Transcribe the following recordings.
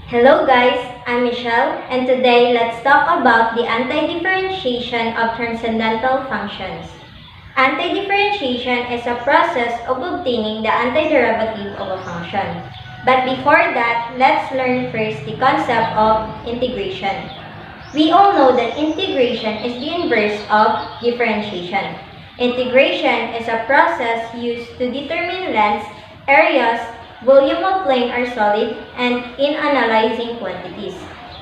Hello guys, I'm Michelle, and today let's talk about the antidifferentiation of transcendental functions. Antidifferentiation is a process of obtaining the antiderivative of a function. But before that, let's learn first the concept of integration. We all know that integration is the inverse of differentiation. Integration is a process used to determine lengths, areas, volume of plane or solid, and in analyzing quantities.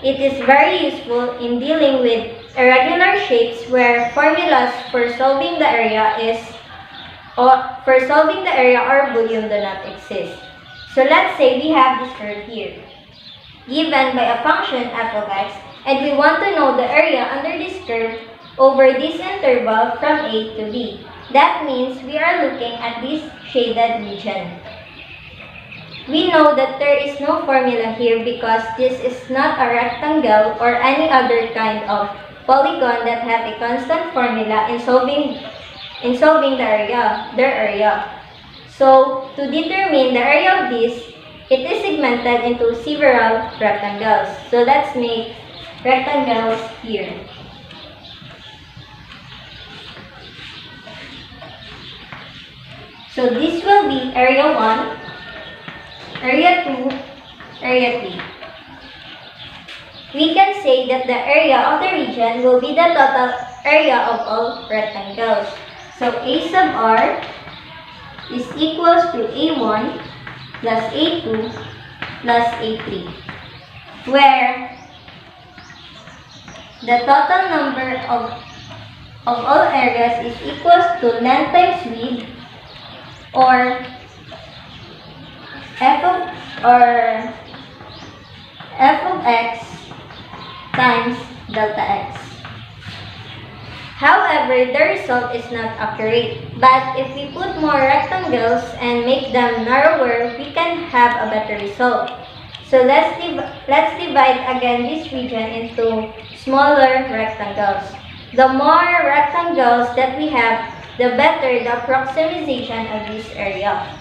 It is very useful in dealing with irregular shapes where formulas for solving the area or volume do not exist. So let's say we have this curve here, given by a function f of x, and we want to know the area under this curve over this interval from a to b. That means we are looking at this shaded region. We know that there is no formula here because this is not a rectangle or any other kind of polygon that have a constant formula in solving their area. So to determine the area of this, it is segmented into several rectangles. So let's make rectangles here. So this will be area 1, area 2, area 3. We can say that the area of the region will be the total area of all rectangles. So A sub r is equals to A1 plus A2 plus A3, where the total number of all areas is equals to length times width, or f of x times delta x. However, the result is not accurate, but if we put more rectangles and make them narrower, we can have a better result. So let's divide again this region into smaller rectangles. The more rectangles that we have, the better the approximation of this area.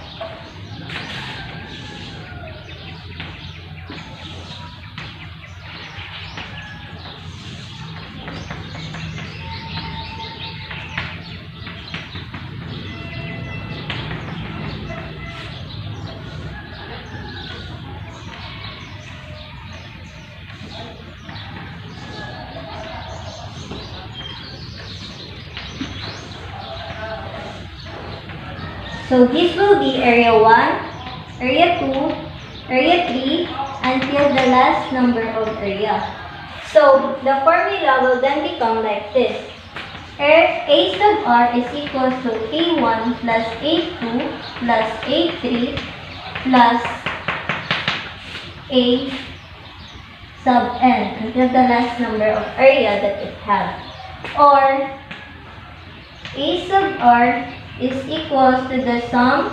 So this will be area 1, area 2, area 3, until the last number of area. So the formula will then become like this. A sub r is equals to A1 plus A2 plus A3 plus A sub n until the last number of area that it has. Or A sub r is equals to the sum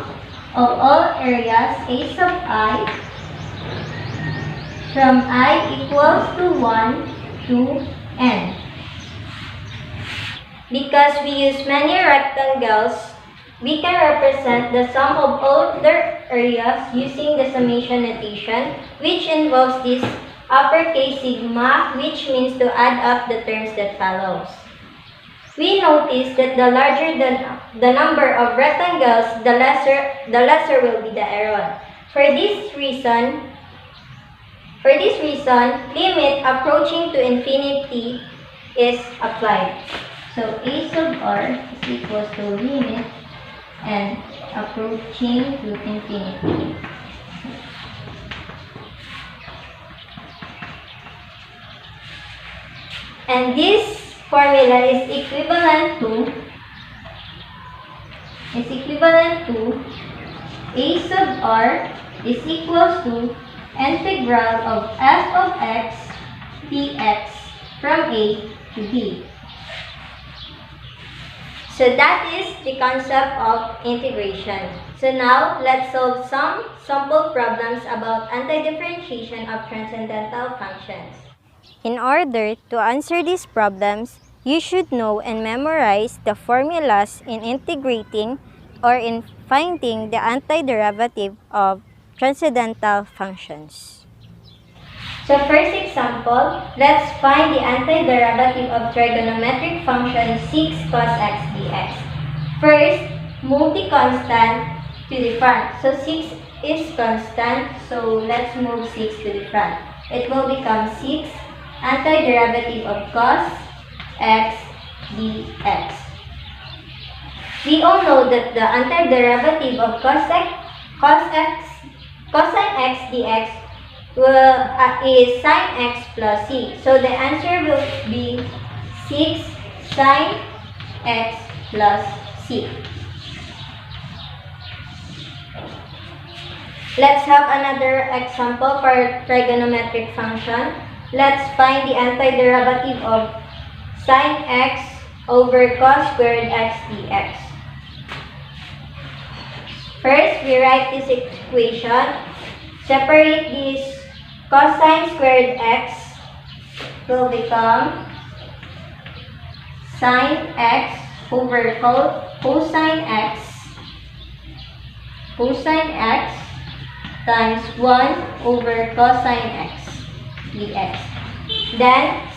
of all areas A sub I from I equals to 1 to n. Because we use many rectangles, we can represent the sum of all their areas using the summation notation, which involves this uppercase sigma, which means to add up the terms that follows. We notice that the larger the number of rectangles, the lesser will be the error. For this reason, limit approaching to infinity is applied. So A sub r is equals to limit and approaching to infinity. And this formula is equivalent to A sub r is equals to integral of f of x dx from a to b. So that is the concept of integration. So now let's solve some sample problems about antidifferentiation of transcendental functions. In order to answer these problems, you should know and memorize the formulas in integrating or in finding the antiderivative of transcendental functions. So first example, let's find the antiderivative of trigonometric function 6 cos x dx. First, move the constant to the front. So 6 is constant, so let's move 6 to the front. It will become 6 antiderivative of cos x dx. We all know that the antiderivative of cosine x dx is sine x plus c. So the answer will be 6 sine x plus c. Let's have another example for trigonometric function. Let's find the antiderivative of sine x over cos squared x dx. First, we write this equation. Separate this cosine squared x will become sine x over cosine x times 1 over cosine x dx. Then,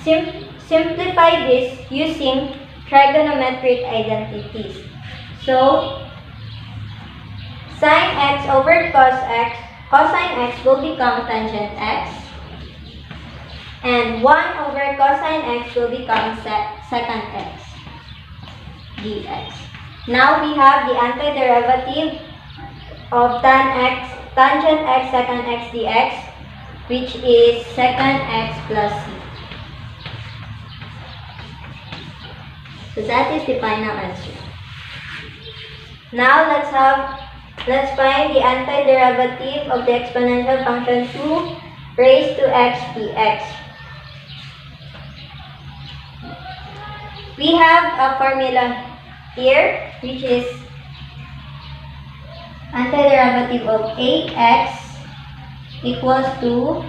simplify this using trigonometric identities. So, sine x over cosine x will become tangent x, and 1 over cosine x will become secant x dx. Now we have the antiderivative of tangent x secant x dx, which is secant x plus c. So that is the final answer. Now let's find the antiderivative of the exponential function 2 raised to x dx. We have a formula here, which is antiderivative of ax equals to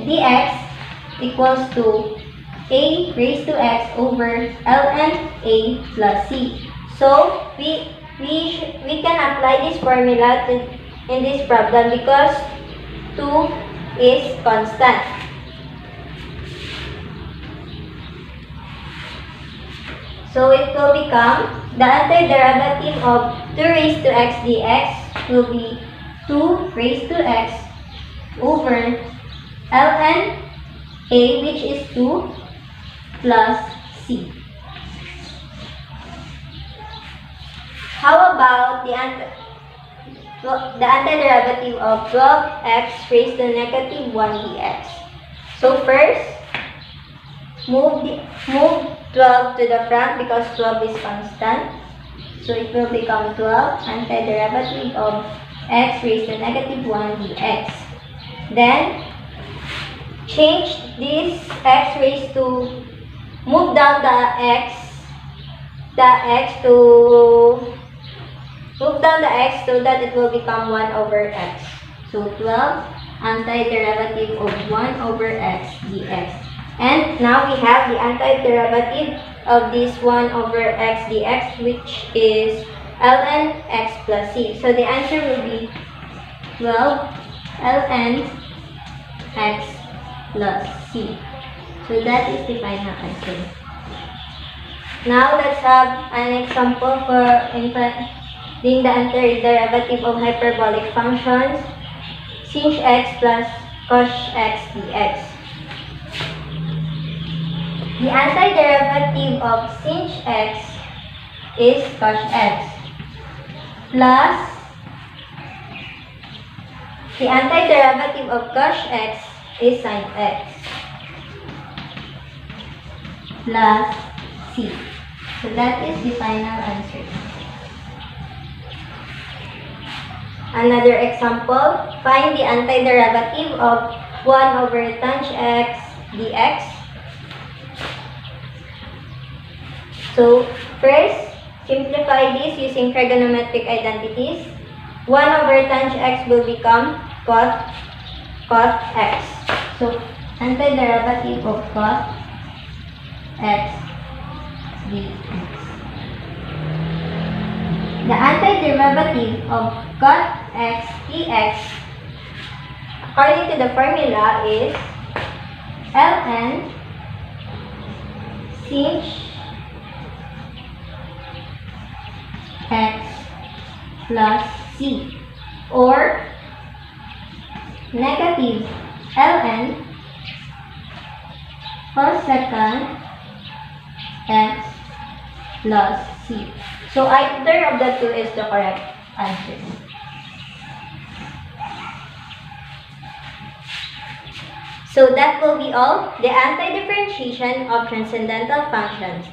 dx equals to a raised to x over ln a plus c. So we can apply this formula in this problem because 2 is constant. So it will become the antiderivative of 2 raised to x dx will be 2 raised to x over ln a, which is 2 plus c. How about the antiderivative of 12x raised to negative 1 dx? So first, move 12 to the front because 12 is constant. So it will become 12 antiderivative of x raised to negative 1 dx. Then, change this x raised to, move down the x so that it will become 1 over x. So 12 antiderivative of 1 over x dx. And now we have the antiderivative of this 1 over x dx, which is ln x plus c. So the answer will be 12 ln x plus c. So that is the final answer. Now let's have an example for finding the antiderivative of hyperbolic functions sinh x plus cos x dx. The antiderivative of sinh x is cos x plus the antiderivative of cos x is sin x plus c. So that is the final answer. Another example, find the antiderivative of 1 over tanh x dx. So first, simplify this using trigonometric identities. 1 over tanh x will become cos x. So antiderivative of cos x dx. The antiderivative of cos x dx, according to the formula, is ln sich x plus c, or negative ln cosecant x plus c. So either of the two is the correct answer. So that will be all, the antidifferentiation of transcendental functions.